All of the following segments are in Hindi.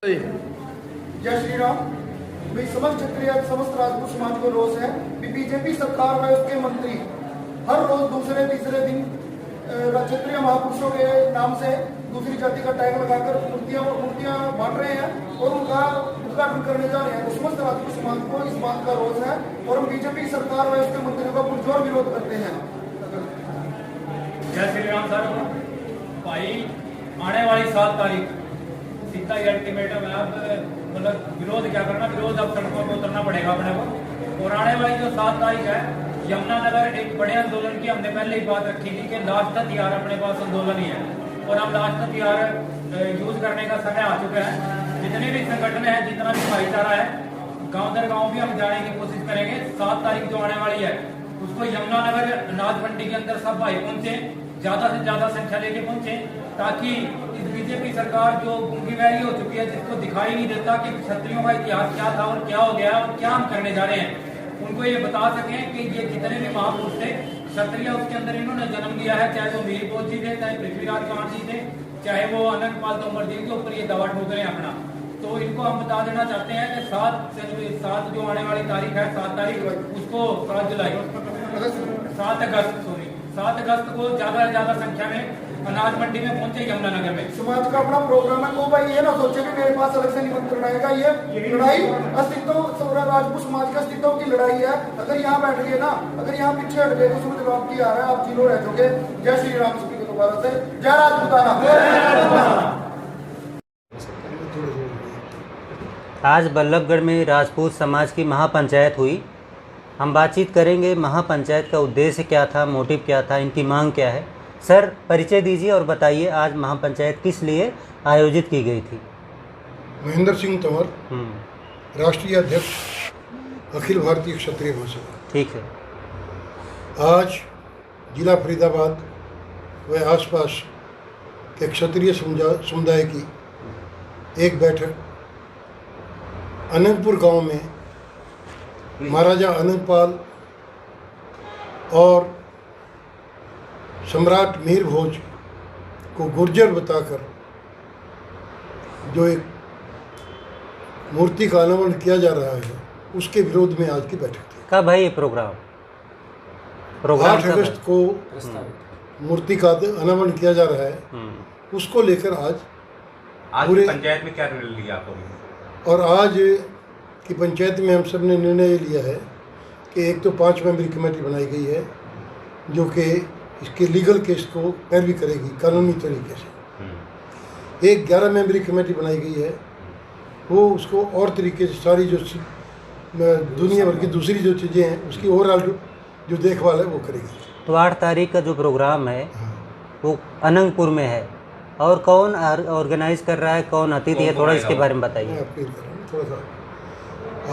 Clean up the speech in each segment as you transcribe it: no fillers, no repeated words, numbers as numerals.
जय श्री राम। भाई समस्त क्षत्रिय समस्त राजपूत समाज को रोष है कि बीजेपी सरकार में उसके मंत्री हर रोज दूसरे तीसरे दिन क्षत्रिय महापुरुषों के नाम से दूसरी जाति का टैग लगाकर मूर्तियां बांट रहे हैं और उनका उद्घाटन करने जा रहे हैं। तो समस्त राजपूत समाज को इस बात का रोष है और हम बीजेपी सरकार में उसके मंत्रियों का पुरजोर विरोध करते हैं। जय श्री राम सर। भाई आने वाली 7 तारीख सीधा ही अल्टीमेटम है। अब मतलब विरोध क्या करना, विरोध अब सड़कों पर उतरना पड़ेगा अपने को। और आने वाली जो 7 तारीख है यमुनानगर एक बड़े आंदोलन की हमने पहले ही बात रखी थी कि लास्ट हथियार अपने पास आंदोलन ही है और हम लास्ट हथियार यूज करने का समय आ चुका है। जितने भी संगठन है, जितना भी भाईचारा है, गांव दर गांव भी हम जाने की कोशिश करेंगे। 7 तारीख जो आने वाली है उसको यमुनानगर अनाज मंडी के अंदर सब भाई पहुंचे, ज्यादा से ज्यादा संख्या लेके पहुंचे, ताकि इस बीजेपी सरकार जो गूंगी बहरी हो चुकी है, जिसको दिखाई नहीं देता कि क्षत्रियों का इतिहास क्या था और क्या हो गया और क्या हम करने जा रहे हैं, उनको ये बता सकें कि ये जितने भी महापुरुष थे क्षत्रिय, उसके अंदर इन्होंने जन्म लिया है। चाहे वो मीरभोज जी थे, चाहे पृथ्वीराज चौहान जी थे, चाहे वो अनंत पाल तोमर जी के ऊपर ये दवा ठोक रहे हैं अपना। तो इनको हम बता देना चाहते हैं कि 7 जो आने वाली तारीख है, 7 तारीख उसको 7 अगस्त को ज्यादा से ज्यादा संख्या में अनाज मंडी में पहुंचे यमुनानगर में। समाज का अपना प्रोग्राम है, तो भाई ये ना सोचे कि मेरे पास अलग से निमंत्रण आएगा। ये लड़ाई अस्तित्व, राजपूत समाज के अस्तित्व की लड़ाई है। अगर यहाँ बैठ गए ना, अगर यहाँ पीछे हट गए तो उसमें जवाब की आ रहा है, आप जीरो रह जाओगे। जय श्री राम सभी को दोबारा से जय राजपूताना। आज बल्लभगढ़ में राजपूत समाज की महापंचायत हुई। हम बातचीत करेंगे महापंचायत का उद्देश्य क्या था, मोटिव क्या था, इनकी मांग क्या है। सर परिचय दीजिए और बताइए आज महापंचायत किस लिए आयोजित की गई थी। महेंद्र सिंह तंवर, राष्ट्रीय अध्यक्ष अखिल भारतीय क्षत्रिय महासभा। ठीक है। आज जिला फरीदाबाद व आसपास के क्षत्रिय समुदाय की एक बैठक अनंतपुर गांव में महाराजा अनंतपाल और सम्राट मीरभोज को गुर्जर बताकर जो एक मूर्ति का अनावरण किया जा रहा है, उसके विरोध में आज की बैठक थी। कब है ये प्रोग्राम? 8 अगस्त को मूर्ति का अनावरण किया जा रहा है, उसको लेकर आज पूरे पंचायत में क्या निर्णय लिया आपने? और आज की पंचायत में हम सब ने निर्णय लिया है कि एक तो 5 मेंबरी कमेटी बनाई गई है जो कि इसके लीगल केस को पैरवी करेगी कानूनी तरीके से। एक 11 मेंबरी कमेटी बनाई गई है, वो उसको और तरीके से सारी जो दुनिया भर की दूसरी जो चीज़ें हैं उसकी ओवरऑल जो देखभाल है वो करेगी। तो 8 तारीख का जो प्रोग्राम है वो अनंतपुर में है और कौन ऑर्गेनाइज कर रहा है, कौन अतिथि है, थोड़ा इसके बारे में बताइए। मैं आपको कर रहा हूँ थोड़ा सा।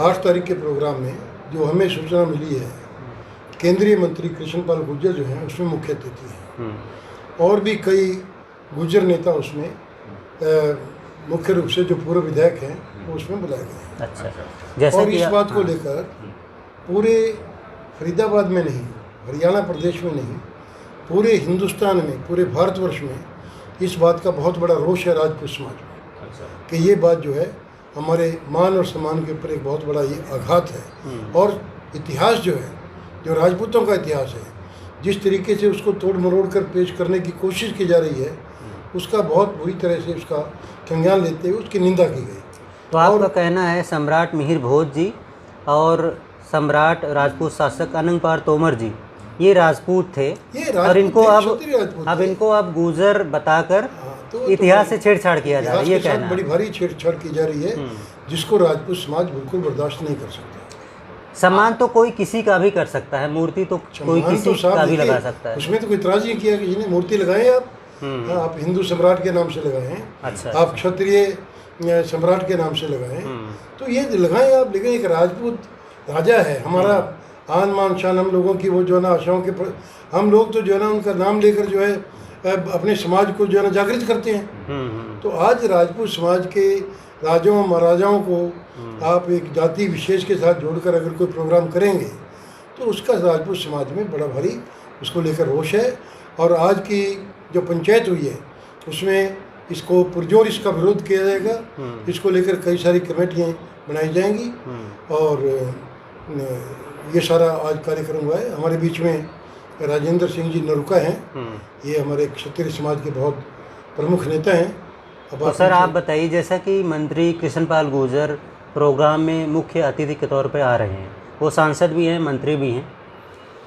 8 तारीख के प्रोग्राम में जो हमें सूचना मिली है, केंद्रीय मंत्री कृष्णपाल गुर्जर जो हैं उसमें मुख्य अतिथि हैं और भी कई गुर्जर नेता उसमें मुख्य रूप से जो पूर्व विधायक हैं वो उसमें बुलाए गए हैं। अच्छा, जैसा और कि इस बात को लेकर पूरे फरीदाबाद में नहीं, हरियाणा प्रदेश में नहीं, पूरे हिंदुस्तान में, पूरे भारतवर्ष में इस बात का बहुत बड़ा रोष है राजपूत समाज में कि ये बात जो है हमारे मान और सम्मान के ऊपर एक बहुत बड़ा ये आघात है। और इतिहास जो है, जो राजपूतों का इतिहास है, जिस तरीके से उसको तोड़ मरोड़ कर पेश करने की कोशिश की जा रही है, उसका बहुत बुरी तरह से उसका संज्ञान लेते हुए उसकी निंदा की गई। तो आपका कहना है सम्राट मिहिर भोज जी और सम्राट राजपूत शासक अनंतपाल तोमर जी ये राजपूत थे और इनको अब इनको अब गुर्जर बताकर तो इतिहास से छेड़छाड़ किया जा रहा है, ये कहना है। बड़ी भारी छेड़छाड़ की जा रही है जिसको राजपूत समाज बिल्कुल बर्दाश्त नहीं कर सकता। सम्मान तो कोई किसी का भी कर सकता है, मूर्ति तो कोई किसी का भी लगा सकता है, उसमें तो कोई इतराज नहीं किया कि जिन्हें मूर्ति लगाएं आप हिंदू सम्राट के नाम से लगाएं, अच्छा, आप क्षत्रिय सम्राट के नाम से लगाएं, तो ये लगाएं आप। लेकिन एक राजपूत राजा है, हमारा आन मान शान, हम लोगों की वो जो है ना आशाओं के हम लोग तो जो है ना उनका नाम लेकर जो है अपने समाज को जो है ना जागृत करते हैं। तो आज राजपूत समाज के राजाओं महाराजाओं को आप एक जाति विशेष के साथ जोड़कर अगर कोई प्रोग्राम करेंगे तो उसका राजपूत समाज में बड़ा भारी उसको लेकर रोष है। और आज की जो पंचायत हुई है उसमें इसको पुरजोर इसका विरोध किया जाएगा। इसको लेकर कई सारी कमेटियाँ बनाई जाएंगी और ये सारा आज कार्यक्रम हुआ है। हमारे बीच में राजेंद्र सिंह जी नरुका हैं, ये हमारे क्षत्रिय समाज के बहुत प्रमुख नेता हैं। तो सर आप बताइए, जैसा कि मंत्री कृष्णपाल गुर्जर प्रोग्राम में मुख्य अतिथि के तौर पे आ रहे हैं, वो सांसद भी हैं, मंत्री भी हैं,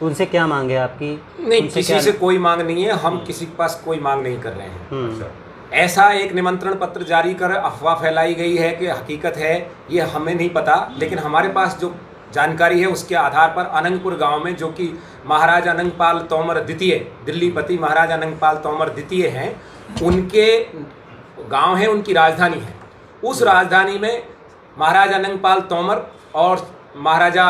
उनसे क्या मांग है आपकी? नहीं, किसी से कोई मांग नहीं है, हम किसी के पास कोई मांग नहीं कर रहे हैं। ऐसा एक निमंत्रण पत्र जारी कर अफवाह फैलाई गई है कि हकीकत है ये हमें नहीं पता, लेकिन हमारे पास जो जानकारी है उसके आधार पर अनंगपुर गांव में, जो कि महाराजा अनंगपाल तोमर द्वितीय, दिल्लीपति महाराजा अनंगपाल तोमर द्वितीय हैं, उनके गांव है, उनकी राजधानी है। उस राजधानी में महाराजा अनंगपाल तोमर और महाराजा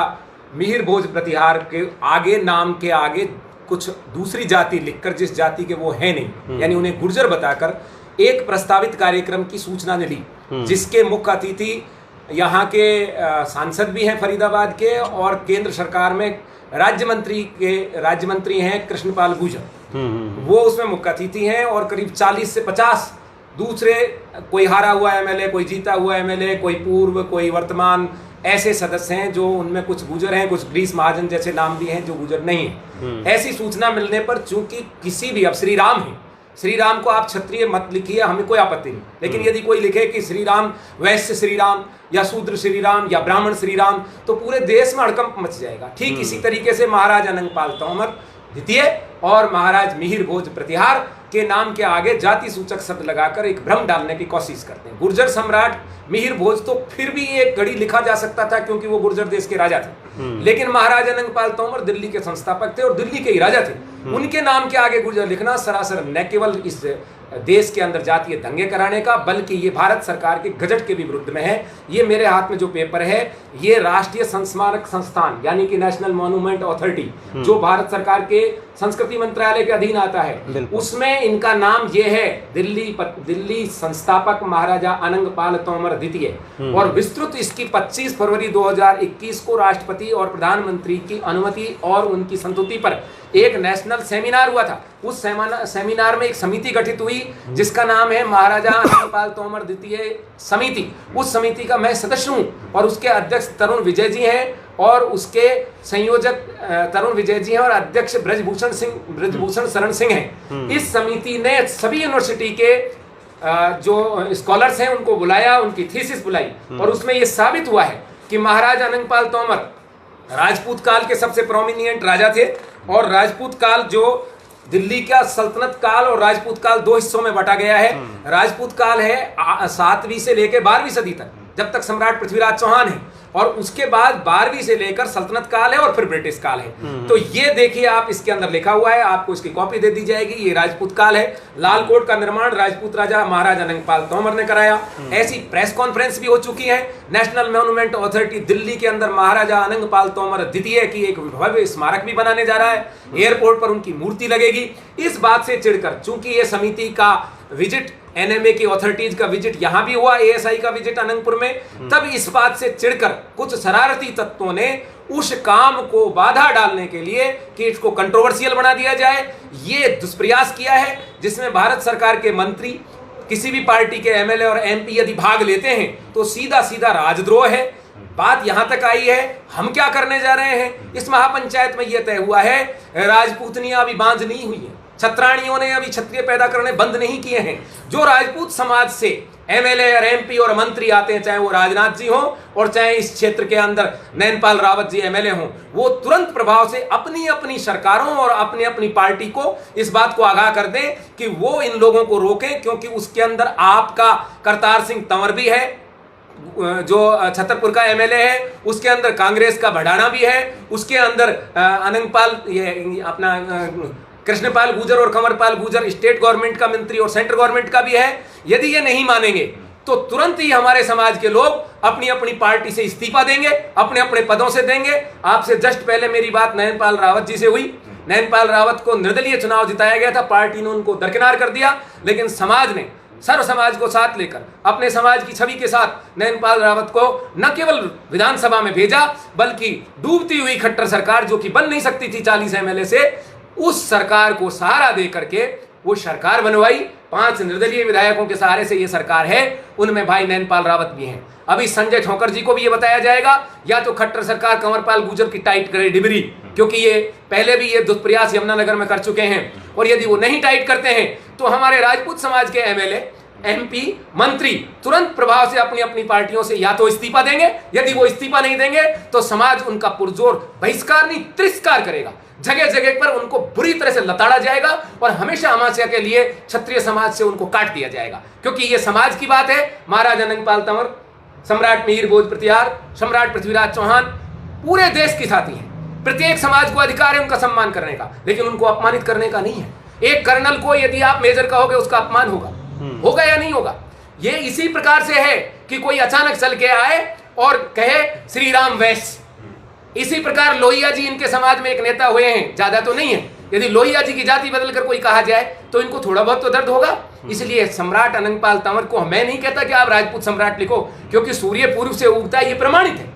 मिहिर भोज प्रतिहार के आगे, नाम के आगे कुछ दूसरी जाति लिखकर, जिस जाति के वो है नहीं, यानी उन्हें गुर्जर बताकर एक प्रस्तावित कार्यक्रम की सूचना ने ली, जिसके मुख्य अतिथि यहाँ के सांसद भी हैं फरीदाबाद के, और केंद्र सरकार में राज्य मंत्री हैं कृष्णपाल गुर्जर, वो उसमें मुख्य अतिथि हैं। और करीब 40 से 50 दूसरे, कोई हारा हुआ एमएलए, कोई जीता हुआ एमएलए, कोई पूर्व, कोई वर्तमान, ऐसे सदस्य हैं जो उनमें कुछ गुर्जर हैं, कुछ ग्रीस महाजन जैसे नाम भी हैं जो गुर्जर नहीं है। ऐसी सूचना मिलने पर, चूंकि किसी भी, अब श्री राम है, श्री राम को आप क्षत्रिय मत लिखिए, हमें कोई आपत्ति नहीं, लेकिन यदि कोई लिखे कि श्री राम वैश्य श्री राम या शूद्र श्री राम या ब्राह्मण श्री राम, तो पूरे देश में हड़कंप मच जाएगा। ठीक इसी तरीके से महाराज अनंगपाल तोमर द्वितीय और महाराज मिहिर भोज प्रतिहार के नाम के आगे जाति सूचक शब्द लगाकर एक भ्रम डालने की कोशिश करते हैं। गुर्जर सम्राट मिहिर भोज तो फिर भी एक घड़ी लिखा जा सकता था, क्योंकि वो गुर्जर देश के राजा थे, लेकिन महाराजा अनंगपाल तोमर दिल्ली के संस्थापक थे और दिल्ली के ही राजा थे। उनके नाम के आगे गुर्जर लिखना सरासर न केवल इस देश के अंदर जातीय दंगे कराने का, बल्कि ये भारत सरकार के गजट के भी विरुद्ध में है। ये मेरे हाथ में जो पेपर है, ये राष्ट्रीय संस्मारक संस्थान यानी कि नेशनल मॉन्यूमेंट अथॉरिटी, जो भारत सरकार के संस्कृति मंत्रालय के अधीन आता है, उसमें इनका नाम ये है दिल्ली संस्थापक महाराजा अनंगपाल तोमर द्वितीय। और विस्तृत इसकी 25 फरवरी 2021 को राष्ट्रपति और प्रधानमंत्री की अनुमति और उनकी संस्तुति पर एक नेशनल सेमिनार हुआ था। उस सेमिनार में एक समिति गठित हुई जिसका नाम है महाराजा अनंगपाल तोमर द्वितीय समिति। उस समिति का मैं सदस्य हूँ और उसके अध्यक्ष तरुण विजय जी हैं और उसके संयोजक तरुण विजय जी हैं और अध्यक्ष ब्रजभूषण शरण सिंह हैं। इस समिति ने सभी यूनिवर्सिटी के जो स्कॉलर्स हैं उनको बुलाया, उनकी थीसिस बुलाई और उसमें यह साबित हुआ है कि महाराजा अनंगपाल तोमर राजपूत काल के सबसे प्रोमिनिएंट राजा थे। और राजपूत काल जो दिल्ली का सल्तनत काल और राजपूत काल दो हिस्सों में बटा गया है। राजपूत काल है 7वीं से लेकर 12वीं सदी तक, जब तक सम्राट पृथ्वीराज चौहान है, और उसके बाद 12वीं से लेकर सल्तनत काल है और फिर ब्रिटिश काल है। तो ये देखिए आप, इसके अंदर लिखा हुआ है, आपको इसकी कॉपी दे दी जाएगी। ये राजपूत काल है। लाल कोट का निर्माण राजपूत राजा महाराजा अनंगपाल तोमर ने कराया। ऐसी प्रेस कॉन्फ्रेंस भी हो चुकी है। नेशनल मॉन्यूमेंट अथॉरिटी दिल्ली के अंदर महाराजा अनंगपाल तोमर द्वितीय की एक भव्य स्मारक भी बनाने जा रहा है। एयरपोर्ट पर उनकी मूर्ति लगेगी। इस बात से चिढ़कर, चूंकि ये समिति का विजिट, एनएमए की अथॉरिटीज का विजिट यहां भी हुआ, एएसआई का विजिट अनंतपुर में, तब इस बात से चिढ़कर कुछ शरारती तत्वों ने उस काम को बाधा डालने के लिए कि इसको कंट्रोवर्शियल बना दिया जाए, ये दुष्प्रयास किया है, जिसमें भारत सरकार के मंत्री, किसी भी पार्टी के एमएलए और एमपी यदि भाग लेते हैं तो सीधा सीधा राजद्रोह है। बात यहां तक आई है, हम क्या करने जा रहे हैं इस महापंचायत में यह तय हुआ है, राजपूतनियां अभी बांझ नहीं हुई है, छत्राणियों ने अभी क्षत्रिय पैदा करने बंद नहीं किए हैं। जो राजपूत समाज से एमएलए और एमपी और मंत्री आते हैं, चाहे वो राजनाथ जी हों और चाहे इस क्षेत्र के अंदर नैनपाल रावत जी एमएलए हों, वो तुरंत प्रभाव से अपनी अपनी सरकारों और अपनी अपनी पार्टी को इस बात को आगाह कर दें कि वो इन लोगों को रोकें, क्योंकि उसके अंदर आपका करतार सिंह तंवर भी है जो छतरपुर का एमएलए है, उसके अंदर कांग्रेस का भडाना भी है, उसके अंदर अनंगपाल अपना कृष्णपाल गुर्जर और कंवरपाल गुर्जर स्टेट गवर्नमेंट का मंत्री और सेंट्रल गवर्नमेंट का भी है। यदि ये नहीं मानेंगे तो तुरंत ही हमारे समाज के लोग अपनी अपनी पार्टी से इस्तीफा देंगे, अपने अपने पदों से देंगे। आपसे जस्ट पहले मेरी बात नैनपाल रावत जी से हुई। नैनपाल रावत को निर्दलीय चुनाव जिताया गया था, पार्टी ने उनको दरकिनार कर दिया, लेकिन समाज ने सर्व समाज को साथ लेकर अपने समाज की छवि के साथ नैनपाल रावत को न केवल विधानसभा में भेजा, बल्कि डूबती हुई खट्टर सरकार जो कि बन नहीं सकती थी 40 एमएलए से, उस सरकार को सहारा दे करके वो सरकार बनवाई, 5 निर्दलीय विधायकों के सहारे से ये सरकार है, उनमें भाई नैनपाल रावत भी हैं। अभी संजय ठोकर जी को भी ये बताया जाएगा, या तो खट्टर सरकार कंवरपाल गुर्जर की टाइट करे डिबरी, क्योंकि ये पहले भी ये दुष्प्रयास यमुनानगर में कर चुके हैं, और यदि वो नहीं टाइट करते हैं तो हमारे राजपूत समाज के एमएलए, एमपी, मंत्री तुरंत प्रभाव से अपनी अपनी पार्टियों से या तो इस्तीफा देंगे, यदि वो इस्तीफा नहीं देंगे तो समाज उनका पुरजोर बहिष्कार नहीं तिरस्कार करेगा। जगह जगह पर उनको बुरी तरह से लताड़ा जाएगा और हमेशा हमेशा के लिए क्षत्रिय समाज से उनको काट दिया जाएगा, क्योंकि ये समाज की बात है। महाराजा नंगपाल तंवर, सम्राट मिहिर भोज प्रतिहार, सम्राट पृथ्वीराज चौहान पूरे देश की साथी हैं। प्रत्येक समाज को अधिकार है उनका सम्मान करने का, लेकिन उनको अपमानित करने का नहीं है। एक कर्नल को यदि आप मेजर कहोगे उसका अपमान होगा या नहीं होगा? ये इसी प्रकार से है कि कोई अचानक चल के आए और कहे श्री राम वैश्य। इसी प्रकार लोहिया जी इनके समाज में एक नेता हुए हैं, ज्यादा तो नहीं है। यदि लोहिया जी की जाति बदलकर कोई कहा जाए तो इनको थोड़ा बहुत तो दर्द होगा। इसलिए सम्राट अनंगपाल तंवर को मैं नहीं कहता कि आप राजपूत सम्राट लिखो, क्योंकि सूर्य पूर्व से उगता है, ये प्रमाणित है।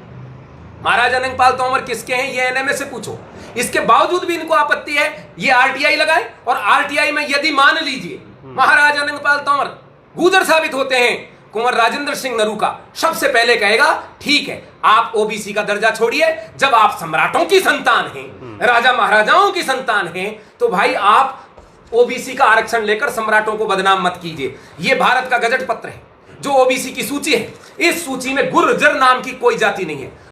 महाराजा अनंगपाल तंवर किसके हैं ये एनएमए से पूछो। इसके बावजूद भी इनको आपत्ति है, ये आरटीआई लगाए, और आरटीआई में यदि मान लीजिए महाराजा अनंगपाल तंवर गुजर साबित होते हैं, कुंवर राजेंद्र सिंह नरू का सबसे पहले कहेगा ठीक है आप ओबीसी का दर्जा छोड़िए। जब आप सम्राटों की संतान हैं, राजा महाराजाओं की संतान हैं, तो भाई आप ओबीसी का आरक्षण लेकर सम्राटों को बदनाम मत कीजिए। यह भारत का गजट पत्र है जो ओबीसी की सूची है। इस सूची में गुर्जर नाम की कोई जाति नहीं है।